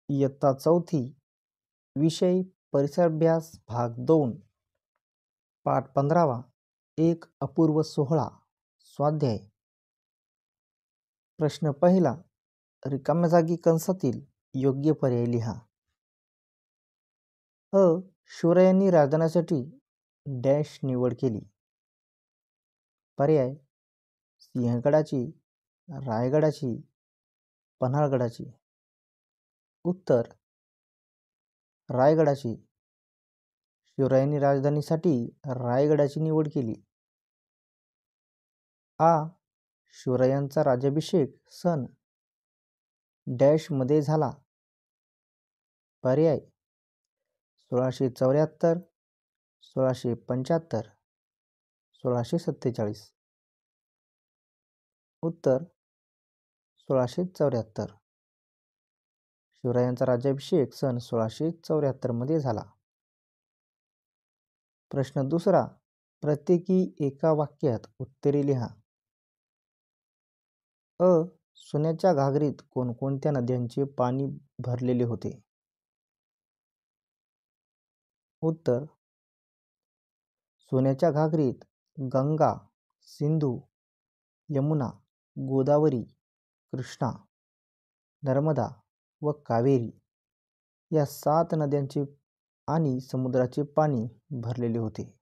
इयत्ता चौथी विषय परिसराभ्यास भाग 2 पाठ 15वा एक अपूर्व सोहळा स्वाध्याय. प्रश्न पहिला, रिकाम्या जागी कंसातील योग्य पर्याय लिहा. अ. शिवरायांनी राजधानीसाठी डॅश निवड केली. पर्याय सिंहगडाची, रायगडाची, पन्हाळगडाची. उत्तर रायगडाची. शिवरायांनी राजधानीसाठी रायगडाची निवड केली. आ. शिवरायांचा राज्याभिषेक सन डॅश मध्ये झाला. पर्याय 1674, 1675, 1647. उत्तर 1674. शिवरायांचा राज्याभिषेक सन 1674 मध्ये झाला. प्रश्न दुसरा, प्रत्येकी एका वाक्यात उत्तरे लिहा. अ. सोन्याच्या घागरीत कोणकोणत्या नद्यांचे पाणी भरलेले होते? उत्तर सोन्याच्या घागरीत गंगा, सिंधू, यमुना, गोदावरी, कृष्णा, नर्मदा व कावेरी या 7 नद्यांचे आणि समुद्राचे पाणी भरलेले होते.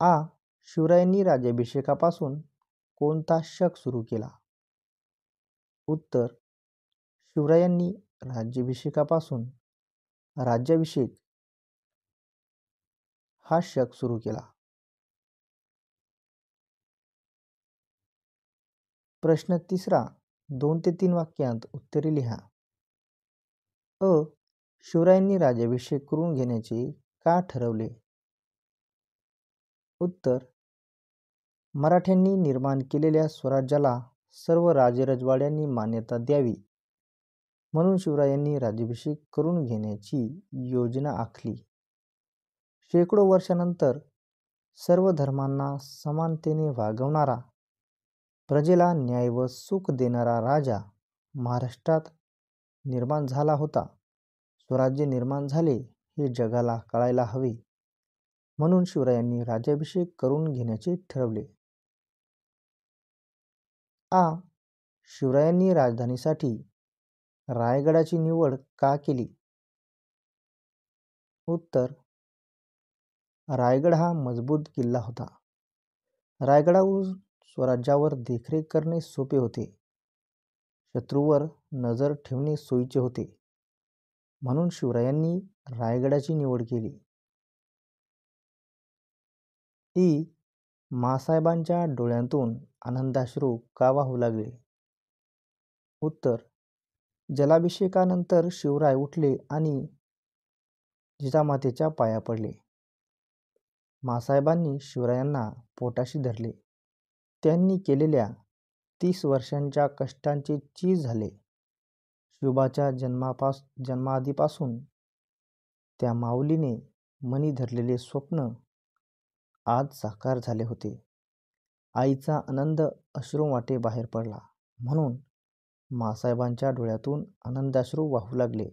आ. शिवरायांनी राज्याभिषेकापासून कोणता शक सुरू केला? उत्तर शिवरायांनी राज्याभिषेकापासून राज्याभिषेक हा शक सुरू केला. प्रश्न तिसरा, 2 ते 3 वाक्यांत उत्तरे लिहा. अ. शिवरायांनी राज्याभिषेक करून घेण्याचे का ठरवले? उत्तर मराठ्यांनी निर्माण केलेल्या स्वराज्याला सर्व राजरजवाड्यांनी मान्यता द्यावी म्हणून शिवरायांनी राज्याभिषेक करून घेण्याची योजना आखली. शेकडो वर्षानंतर सर्व धर्मांना समानतेने वागवणारा, प्रजेला न्याय व सुख देणारा राजा महाराष्ट्रात निर्माण झाला होता. स्वराज्य निर्माण झाले हे जगाला कळायला हवे म्हणून शिवरायांनी राज्याभिषेक करून घेण्याचे ठरवले. आ. शिवरायांनी राजधानीसाठी रायगडाची निवड का केली? उत्तर रायगड हा मजबूत किल्ला होता. रायगडावरून स्वराज्यावर देखरेख करणे सोपे होते. शत्रूवर नजर ठेवणे सोयीचे होते म्हणून शिवरायांनी रायगडाची निवड केली. ई. माँसाहेबांच्या डोळ्यांतून आनंदाश्रू का वाहू लागले? उत्तर जलाभिषेकानंतर शिवराय उठले आणि जिजामातेच्या पाया पडले. माँसाहेबांनी शिवरायांना पोटाशी धरले. त्यांनी केलेल्या 30 वर्षांच्या कष्टांचे चीज झाले. शिवबाच्या जन्माआधीपासून त्या माऊलीने मनी धरलेले स्वप्न आज साकार झाले होते. आईचा आनंद अश्रूवाटे बाहेर पडला म्हणून माँसाहेबांच्या डोळ्यातून आनंदाश्रू वाहू लागले.